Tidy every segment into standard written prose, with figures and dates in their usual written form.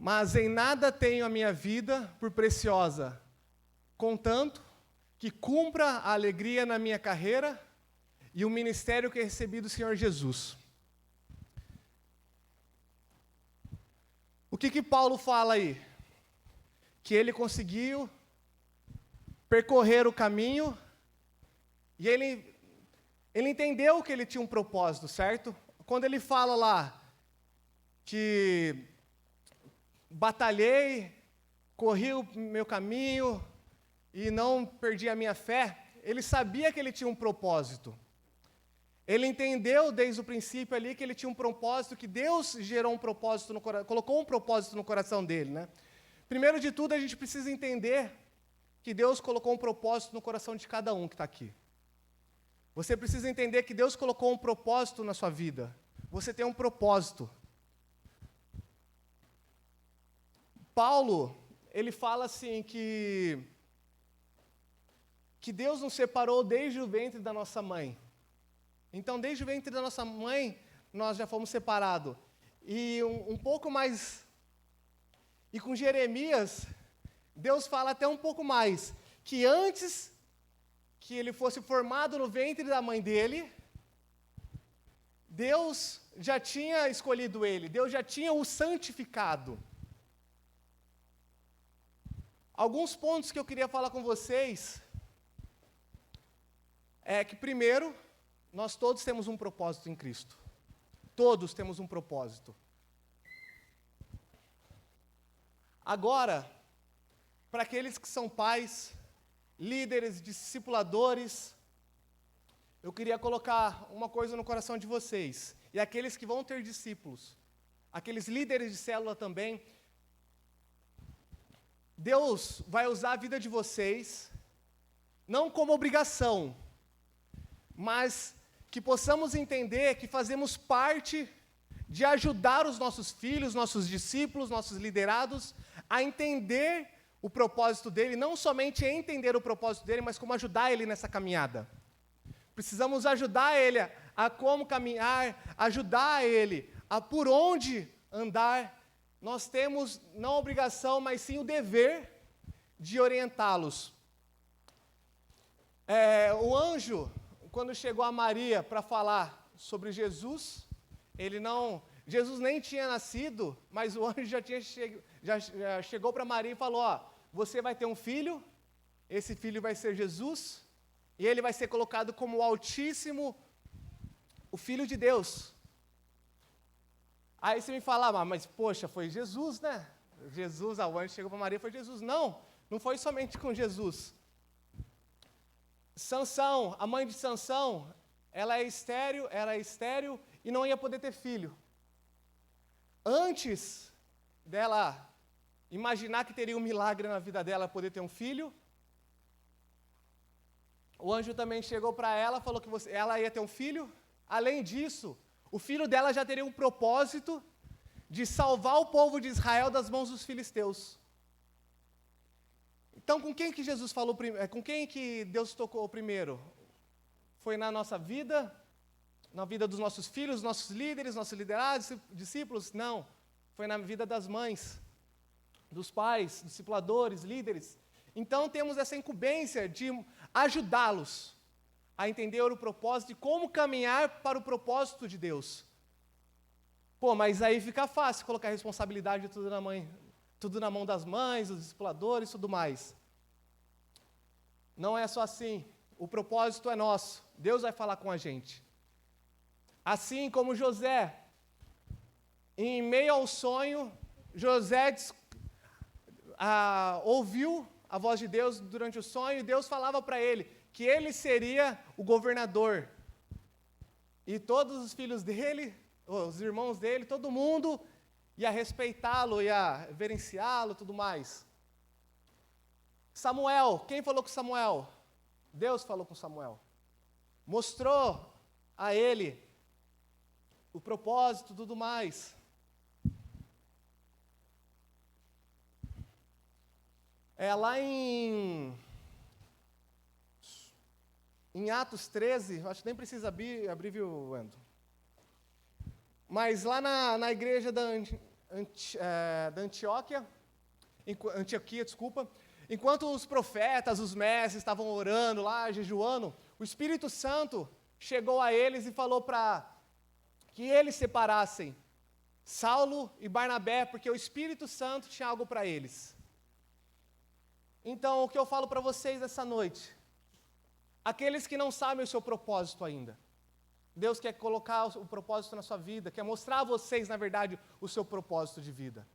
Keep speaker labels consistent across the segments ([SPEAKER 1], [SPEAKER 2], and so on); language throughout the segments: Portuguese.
[SPEAKER 1] Mas em nada tenho a minha vida por preciosa, contanto que cumpra a alegria na minha carreira e o ministério que recebi do Senhor Jesus. O que Paulo fala aí? Que ele conseguiu percorrer o caminho e ele entendeu que ele tinha um propósito, certo? Quando ele fala lá que batalhei, corri o meu caminho e não perdi a minha fé, ele sabia que ele tinha um propósito. Ele entendeu desde o princípio ali que ele tinha um propósito, que Deus gerou um propósito no coração, colocou um propósito no coração dele, né? Primeiro de tudo, a gente precisa entender que Deus colocou um propósito no coração de cada um que está aqui. Você precisa entender que Deus colocou um propósito na sua vida. Você tem um propósito. Paulo, ele fala assim que Deus nos separou desde o ventre da nossa mãe. Então, desde o ventre da nossa mãe, nós já fomos separados. E um pouco mais... E com Jeremias, Deus fala até um pouco mais, que antes que ele fosse formado no ventre da mãe dele, Deus já tinha escolhido ele, Deus já tinha o santificado. Alguns pontos que eu queria falar com vocês é que, primeiro, nós todos temos um propósito em Cristo. Todos temos um propósito. Agora, para aqueles que são pais, líderes, discipuladores, eu queria colocar uma coisa no coração de vocês. E aqueles que vão ter discípulos, aqueles líderes de célula também, Deus vai usar a vida de vocês, não como obrigação, mas que possamos entender que fazemos parte de ajudar os nossos filhos, nossos discípulos, nossos liderados, a entender o propósito dele, não somente entender o propósito dele, mas como ajudar ele nessa caminhada. Precisamos ajudar ele a como caminhar, ajudar ele a por onde andar. Nós temos, não a obrigação, mas sim o dever de orientá-los. O anjo, quando chegou a Maria para falar sobre Jesus, Jesus nem tinha nascido, mas o anjo já chegou para Maria e falou, você vai ter um filho, esse filho vai ser Jesus, e ele vai ser colocado como o Altíssimo, o Filho de Deus. Aí você me fala, mas poxa, foi Jesus, né? O anjo chegou para Maria e foi Jesus. Não foi somente com Jesus. Sansão, a mãe de Sansão, ela era estéril e não ia poder ter filho. Antes dela imaginar que teria um milagre na vida dela poder ter um filho, o anjo também chegou para ela, falou que ela ia ter um filho. Além disso, o filho dela já teria um propósito de salvar o povo de Israel das mãos dos filisteus. Então, com quem que Jesus falou primeiro? Com quem que Deus tocou primeiro? Foi na nossa vida? Na vida dos nossos filhos, nossos líderes, nossos liderados, discípulos? Não. Foi na vida das mães, dos pais, discipuladores, líderes. Então, temos essa incumbência de ajudá-los a entender o propósito e como caminhar para o propósito de Deus. Mas aí fica fácil colocar a responsabilidade de tudo na mão das mães, dos discipuladores e tudo mais. Não é só assim. O propósito é nosso. Deus vai falar com a gente. Assim como José, em meio ao sonho, José ouviu a voz de Deus durante o sonho, e Deus falava para ele que ele seria o governador. E todos os filhos dele, os irmãos dele, todo mundo ia respeitá-lo, ia reverenciá-lo, tudo mais. Samuel, quem falou com Samuel? Deus falou com Samuel. Mostrou a ele o propósito, tudo mais. Lá em Atos 13, acho que nem precisa abrir, viu, Ando? Mas lá na igreja Antioquia, desculpa. Enquanto os profetas, os mestres estavam orando lá, jejuando, o Espírito Santo chegou a eles e falou para que eles separassem Saulo e Barnabé, porque o Espírito Santo tinha algo para eles. Então, o que eu falo para vocês essa noite, aqueles que não sabem o seu propósito ainda, Deus quer colocar o propósito na sua vida, quer mostrar a vocês, na verdade, o seu propósito de vida.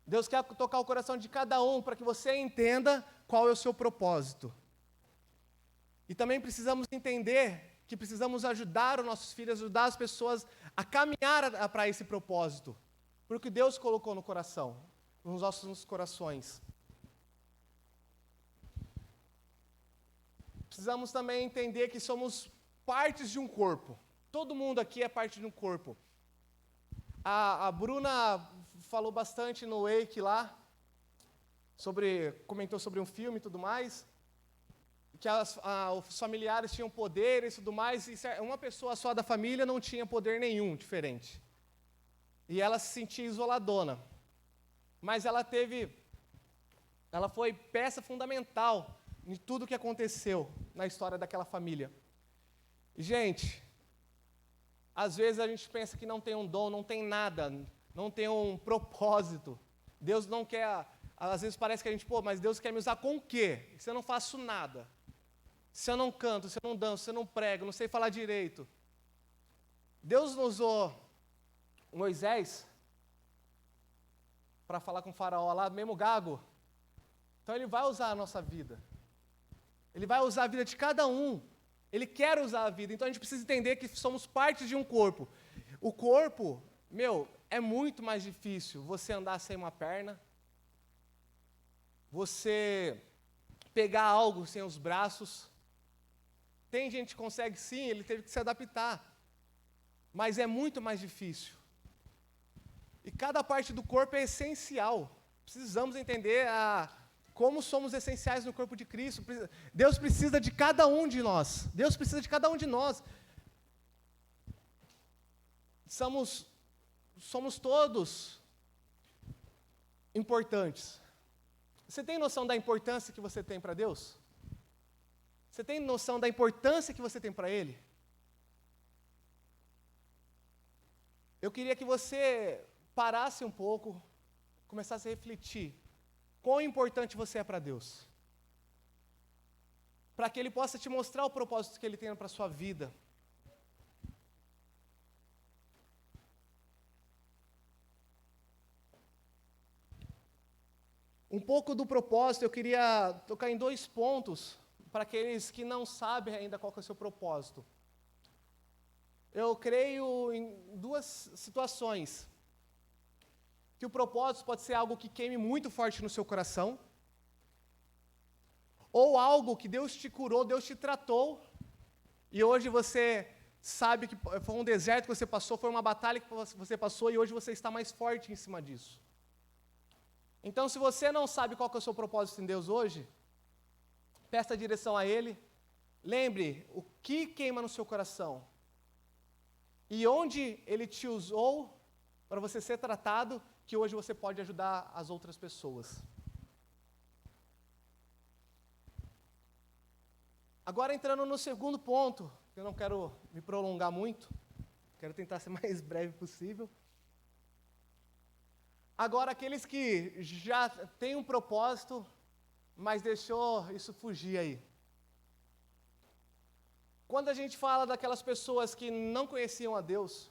[SPEAKER 1] Deus quer tocar o coração de cada um para que você entenda qual é o seu propósito. E também precisamos entender que precisamos ajudar os nossos filhos, ajudar as pessoas a caminhar para esse propósito, porque Deus colocou no coração, nos nossos corações. Precisamos também entender que somos partes de um corpo. Todo mundo aqui é parte de um corpo. A Bruna falou bastante no Wake lá, comentou sobre um filme e tudo mais, que os familiares tinham poderes e tudo mais, e uma pessoa só da família não tinha poder nenhum diferente. E ela se sentia isoladona. Mas ela foi peça fundamental em tudo que aconteceu na história daquela família. Gente, às vezes a gente pensa que não tem um dom, não tem nada, não tem um propósito. Deus não quer, às vezes parece que a gente, mas Deus quer me usar com o quê? Se eu não faço nada, se eu não canto, se eu não danço, se eu não prego, não sei falar direito. Deus não usou Moisés para falar com o faraó lá, mesmo gago. Então Ele vai usar a nossa vida. Ele vai usar a vida de cada um. Ele quer usar a vida. Então a gente precisa entender que somos parte de um corpo. O corpo, é muito mais difícil você andar sem uma perna, você pegar algo sem os braços. Tem gente que consegue sim, ele teve que se adaptar. Mas é muito mais difícil. E cada parte do corpo é essencial. Precisamos entender como somos essenciais no corpo de Cristo. Deus precisa de cada um de nós. Deus precisa de cada um de nós. Somos todos importantes. Você tem noção da importância que você tem para Deus? Você tem noção da importância que você tem para Ele? Eu queria que você parasse um pouco, começasse a refletir. Quão importante você é para Deus? Para que Ele possa te mostrar o propósito que Ele tem para a sua vida. Um pouco do propósito, eu queria tocar em 2 pontos, para aqueles que não sabem ainda qual que é o seu propósito. Eu creio em 2 situações. Que o propósito pode ser algo que queime muito forte no seu coração, ou algo que Deus te curou, Deus te tratou, e hoje você sabe que foi um deserto que você passou, foi uma batalha que você passou, e hoje você está mais forte em cima disso. Então, se você não sabe qual que é o seu propósito em Deus hoje, peça direção a Ele, lembre o que queima no seu coração, e onde Ele te usou para você ser tratado, que hoje você pode ajudar as outras pessoas. Agora entrando no segundo ponto, eu não quero me prolongar muito, quero tentar ser mais breve possível. Agora aqueles que já têm um propósito, mas deixou isso fugir aí. Quando a gente fala daquelas pessoas que não conheciam a Deus,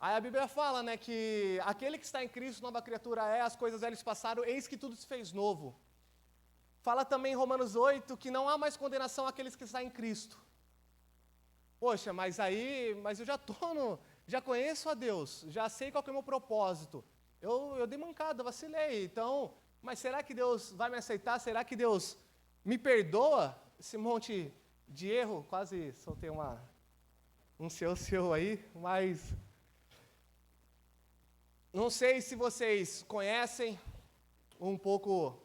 [SPEAKER 1] aí a Bíblia fala, que aquele que está em Cristo, nova criatura é, as coisas velhas passaram, eis que tudo se fez novo. Fala também em Romanos 8 que não há mais condenação àqueles que estão em Cristo. Poxa, mas eu já conheço a Deus, já sei qual que é o meu propósito. Eu dei mancada, vacilei, então, mas será que Deus vai me aceitar? Será que Deus me perdoa esse monte de erro? Quase soltei um seu aí, mas não sei se vocês conhecem um pouco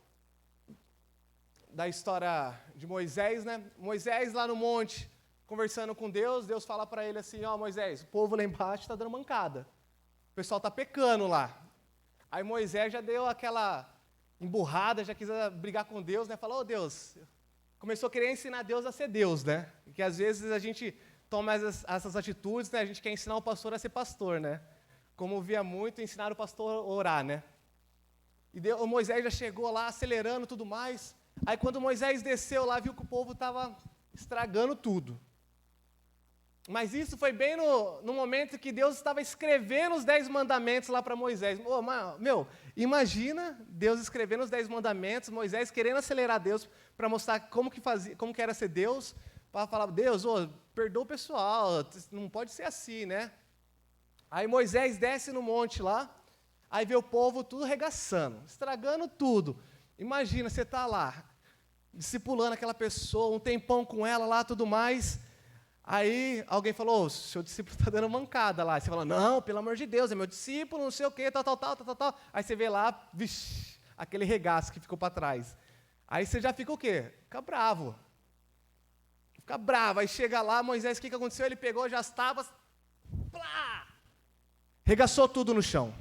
[SPEAKER 1] da história de Moisés, Moisés lá no monte, conversando com Deus, Deus fala para ele assim, Moisés, o povo lá embaixo está dando mancada. o pessoal está pecando lá. Aí Moisés já deu aquela emburrada, já quis brigar com Deus, né? Falou, Deus, começou a querer ensinar Deus a ser Deus, né? Que às vezes a gente toma essas atitudes, né? A gente quer ensinar o pastor a ser pastor, né? Como via muito, ensinar o pastor a orar, né? E o Moisés já chegou lá, acelerando tudo mais. Aí quando Moisés desceu lá, viu que o povo estava estragando tudo. Mas isso foi bem no momento que Deus estava escrevendo os 10 mandamentos lá para Moisés. Imagina Deus escrevendo os 10 mandamentos, Moisés querendo acelerar Deus para mostrar como que era ser Deus, para falar, Deus, perdoa o pessoal, não pode ser assim, né? Aí Moisés desce no monte lá, aí vê o povo tudo regaçando, estragando tudo. Imagina, você está lá, discipulando aquela pessoa, um tempão com ela lá, tudo mais. Aí alguém falou, o seu discípulo está dando mancada lá. Aí você fala, não, pelo amor de Deus, é meu discípulo, não sei o quê, tal. Aí você vê lá, vixi, aquele regaço que ficou para trás. Aí você já fica o quê? Fica bravo. Fica bravo. Aí chega lá, Moisés, o que aconteceu? Ele pegou já as tábuas, plá! Regaçou tudo no chão.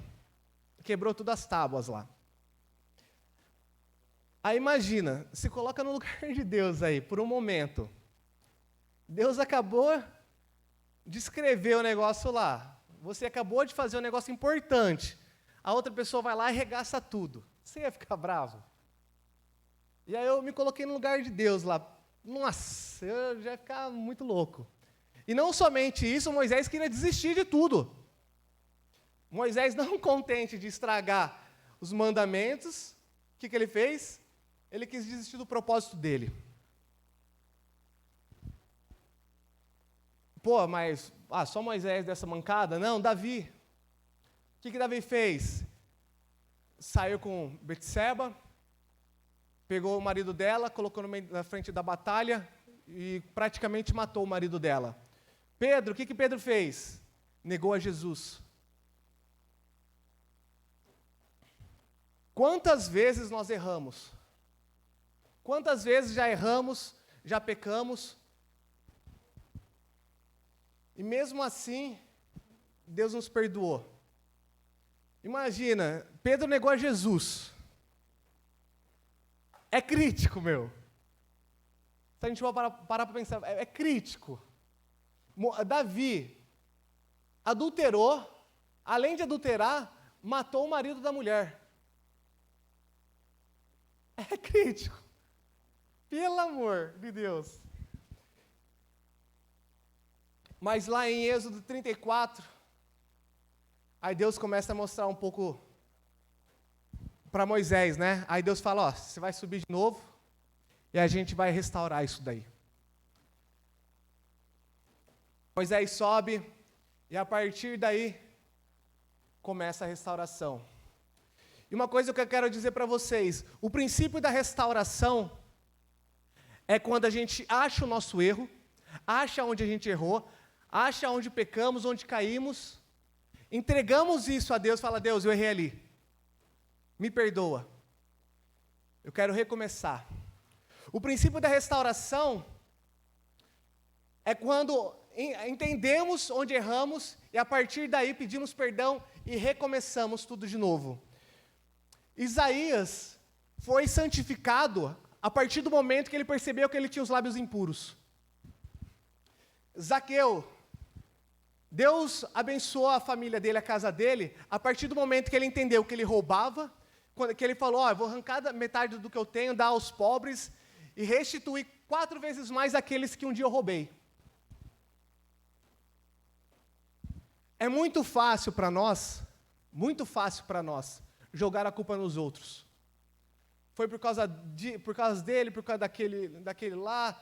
[SPEAKER 1] Quebrou todas as tábuas lá. Aí imagina, se coloca no lugar de Deus aí, por um momento. Deus acabou de escrever o negócio lá. Você acabou de fazer um negócio importante. A outra pessoa vai lá e regaça tudo. Você ia ficar bravo? E aí eu me coloquei no lugar de Deus lá. Nossa, eu já ia ficar muito louco. E não somente isso, Moisés queria desistir de tudo. Moisés, não contente de estragar os mandamentos, o que ele fez? Ele quis desistir do propósito dele. Pô, mas só Moisés dessa mancada? Não, Davi. O que Davi fez? Saiu com Betseba, pegou o marido dela, colocou na frente da batalha e praticamente matou o marido dela. Pedro, o que Pedro fez? Negou a Jesus. Quantas vezes nós erramos? Quantas vezes já erramos, já pecamos? E mesmo assim, Deus nos perdoou. Imagina, Pedro negou a Jesus. É crítico, meu. Se a gente for parar para pensar, é crítico. Davi adulterou, além de adulterar, matou o marido da mulher. É crítico. Pelo amor de Deus. Mas lá em Êxodo 34, aí Deus começa a mostrar um pouco para Moisés, né? Aí Deus fala, você vai subir de novo e a gente vai restaurar isso daí. Moisés sobe e a partir daí começa a restauração. E uma coisa que eu quero dizer para vocês, o princípio da restauração é quando a gente acha o nosso erro, acha onde a gente errou, acha onde pecamos, onde caímos, entregamos isso a Deus, fala, Deus, eu errei ali, me perdoa, eu quero recomeçar. O princípio da restauração é quando entendemos onde erramos e a partir daí pedimos perdão e recomeçamos tudo de novo. Isaías foi santificado a partir do momento que ele percebeu que ele tinha os lábios impuros. Zaqueu, Deus abençoou a família dele, a casa dele, a partir do momento que ele entendeu que ele roubava, que ele falou, eu vou arrancar metade do que eu tenho, dar aos pobres e restituir 4 vezes mais aqueles que um dia eu roubei. É muito fácil para nós, jogar a culpa nos outros. Foi por causa dele, por causa daquele lá,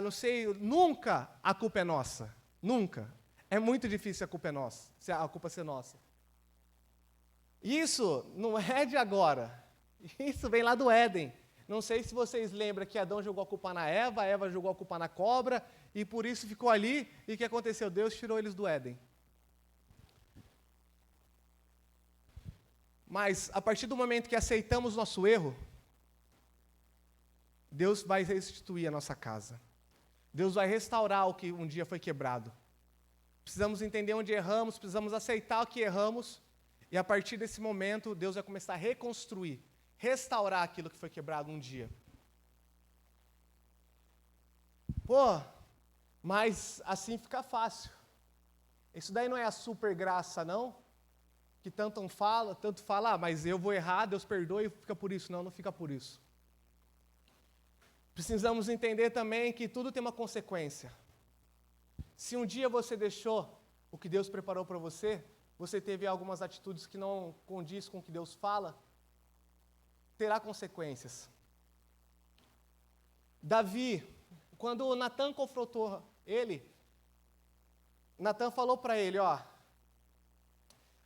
[SPEAKER 1] não sei, nunca a culpa é nossa, nunca. É muito difícil a culpa ser nossa. Isso não é de agora, isso vem lá do Éden. Não sei se vocês lembram que Adão jogou a culpa na Eva, a Eva jogou a culpa na cobra, e por isso ficou ali, e o que aconteceu? Deus tirou eles do Éden. Mas, a partir do momento que aceitamos nosso erro, Deus vai restituir a nossa casa. Deus vai restaurar o que um dia foi quebrado. Precisamos entender onde erramos, precisamos aceitar o que erramos. E a partir desse momento, Deus vai começar a reconstruir, restaurar aquilo que foi quebrado um dia. Pô, mas assim fica fácil. Isso daí não é a super graça, não? Que tanto fala, mas eu vou errar, Deus perdoa e fica por isso. Não, não fica por isso. Precisamos entender também que tudo tem uma consequência. Se um dia você deixou o que Deus preparou para você, você teve algumas atitudes que não condiz com o que Deus fala, terá consequências. Davi, quando Natan confrontou ele, Natan falou para ele, ó,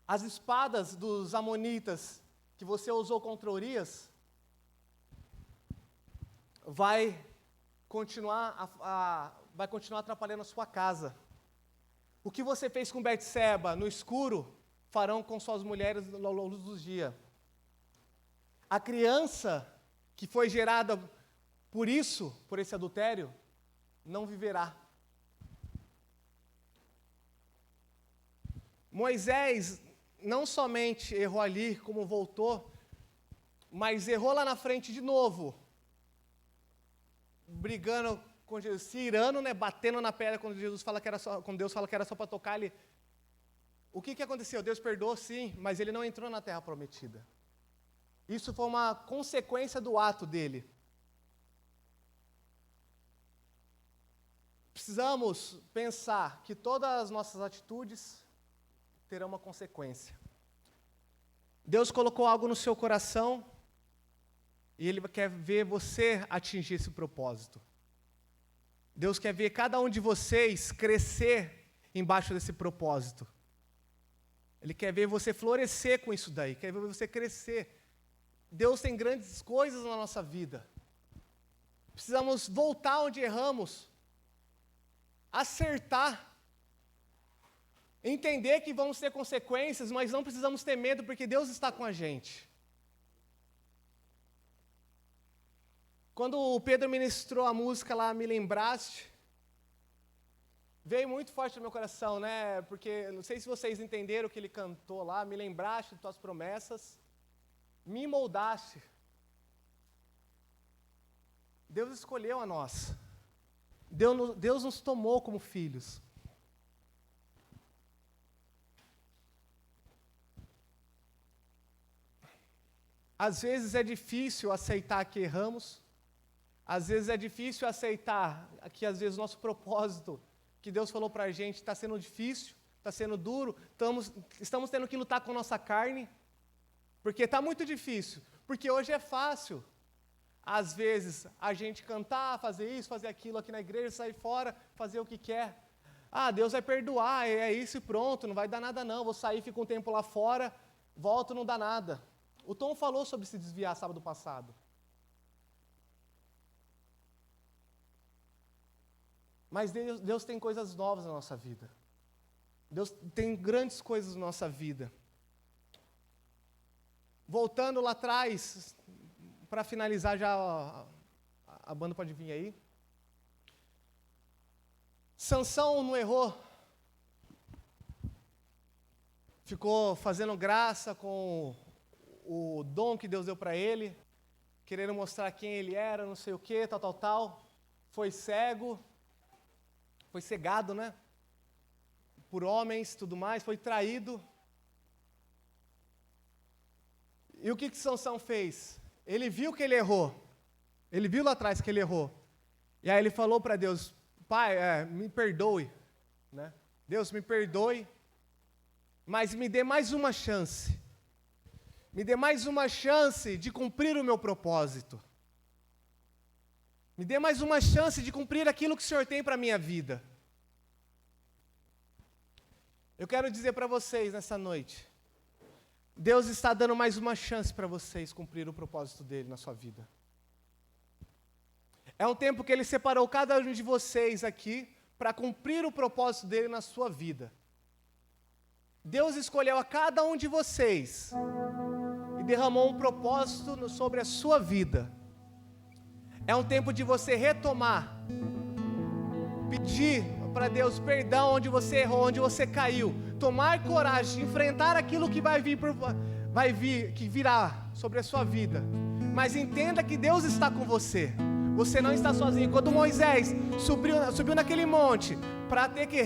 [SPEAKER 1] as espadas dos amonitas que você usou contra Urias, vai continuar atrapalhando a sua casa. O que você fez com Betseba no escuro, farão com suas mulheres ao longo dos dias. A criança que foi gerada por esse adultério, não viverá. Moisés não somente errou ali, como voltou, mas errou lá na frente de novo, brigando com Jesus, se irando, né, batendo na pedra quando Deus fala que era só para tocar ele. O que aconteceu? Deus perdoou, sim, mas ele não entrou na terra prometida. Isso foi uma consequência do ato dele. Precisamos pensar que todas as nossas atitudes terão uma consequência. Deus colocou algo no seu coração e Ele quer ver você atingir esse propósito. Deus quer ver cada um de vocês crescer embaixo desse propósito. Ele quer ver você florescer com isso daí, quer ver você crescer. Deus tem grandes coisas na nossa vida. Precisamos voltar onde erramos, acertar, entender que vamos ter consequências, mas não precisamos ter medo, porque Deus está com a gente. Quando o Pedro ministrou a música lá, Me Lembraste, veio muito forte no meu coração, né? Porque, não sei se vocês entenderam o que ele cantou lá, me lembraste de tuas promessas, me moldaste. Deus escolheu a nós. Deus nos tomou como filhos. Às vezes é difícil aceitar que erramos. Às vezes é difícil aceitar que, às vezes, nosso propósito que Deus falou para a gente está sendo difícil, está sendo duro, estamos tendo que lutar com nossa carne, porque está muito difícil, porque hoje é fácil, às vezes, a gente cantar, fazer isso, fazer aquilo aqui na igreja, sair fora, fazer o que quer. Ah, Deus vai perdoar, é isso e pronto, não vai dar nada não, vou sair, fico um tempo lá fora, volto, não dá nada. O Tom falou sobre se desviar sábado passado. Mas Deus tem coisas novas na nossa vida. Deus tem grandes coisas na nossa vida. Voltando lá atrás, para finalizar já, a banda pode vir aí. Sansão não errou. Ficou fazendo graça com o dom que Deus deu para ele, querendo mostrar quem ele era, não sei o que, tal. Foi cego. Foi cegado, né? Por homens, tudo mais, foi traído. E o que Sansão fez? Ele viu que ele errou. Ele viu lá atrás que ele errou. E aí ele falou para Deus, Pai, me perdoe, né? Deus, me perdoe, mas me dê mais uma chance. Me dê mais uma chance de cumprir o meu propósito. Me dê mais uma chance de cumprir aquilo que o Senhor tem para a minha vida. Eu quero dizer para vocês nessa noite, Deus está dando mais uma chance para vocês cumprir o propósito dele na sua vida. É um tempo que Ele separou cada um de vocês aqui para cumprir o propósito dele na sua vida. Deus escolheu a cada um de vocês e derramou um propósito sobre a sua vida. É um tempo de você retomar, pedir para Deus perdão onde você errou, onde você caiu. Tomar coragem de enfrentar aquilo que que virá sobre a sua vida. Mas entenda que Deus está com você. Você não está sozinho. Quando Moisés subiu naquele monte para ter que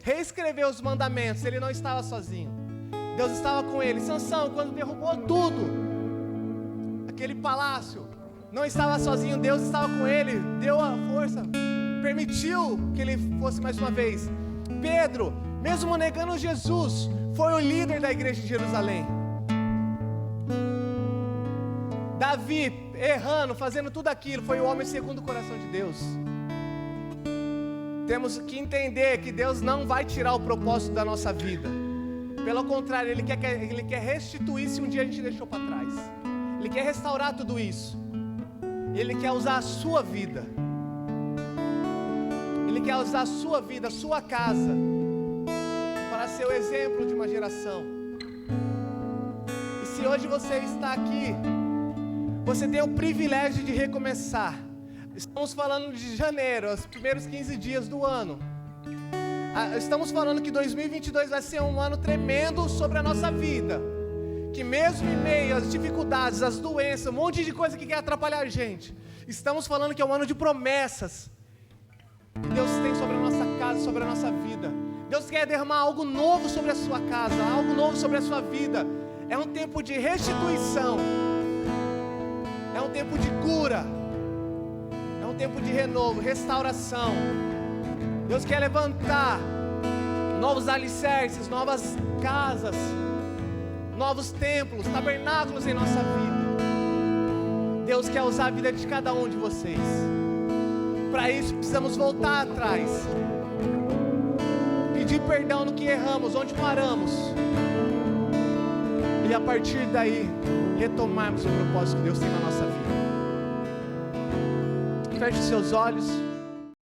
[SPEAKER 1] reescrever os mandamentos, ele não estava sozinho. Deus estava com ele. Sansão, quando derrubou tudo, aquele palácio, não estava sozinho. Deus estava com ele, deu a força, permitiu que ele fosse mais uma vez. Pedro, mesmo negando Jesus, foi o líder da igreja de Jerusalém. Davi, errando, fazendo tudo aquilo, foi o homem segundo o coração de Deus. Temos que entender que Deus não vai tirar o propósito da nossa vida. Pelo contrário, Ele quer restituir se um dia a gente deixou para trás. Ele quer restaurar tudo isso. Ele quer usar a sua vida. Ele quer usar a sua vida, a sua casa, para ser o exemplo de uma geração. E se hoje você está aqui, você tem o privilégio de recomeçar. Estamos falando de janeiro, os primeiros 15 dias do ano. Estamos falando que 2022 vai ser um ano tremendo sobre a nossa vida. Que mesmo em meio às dificuldades, às doenças, um monte de coisa que quer atrapalhar a gente, estamos falando que é um ano de promessas que Deus tem sobre a nossa casa, sobre a nossa vida. Deus quer derramar algo novo sobre a sua casa, algo novo sobre a sua vida. É um tempo de restituição. É um tempo de cura. É um tempo de renovo, restauração. Deus quer levantar novos alicerces, novas casas, novos templos, tabernáculos em nossa vida. Deus quer usar a vida de cada um de vocês. Para isso precisamos voltar atrás, pedir perdão no que erramos, onde paramos, e a partir daí retomarmos o propósito que Deus tem na nossa vida. Feche seus olhos.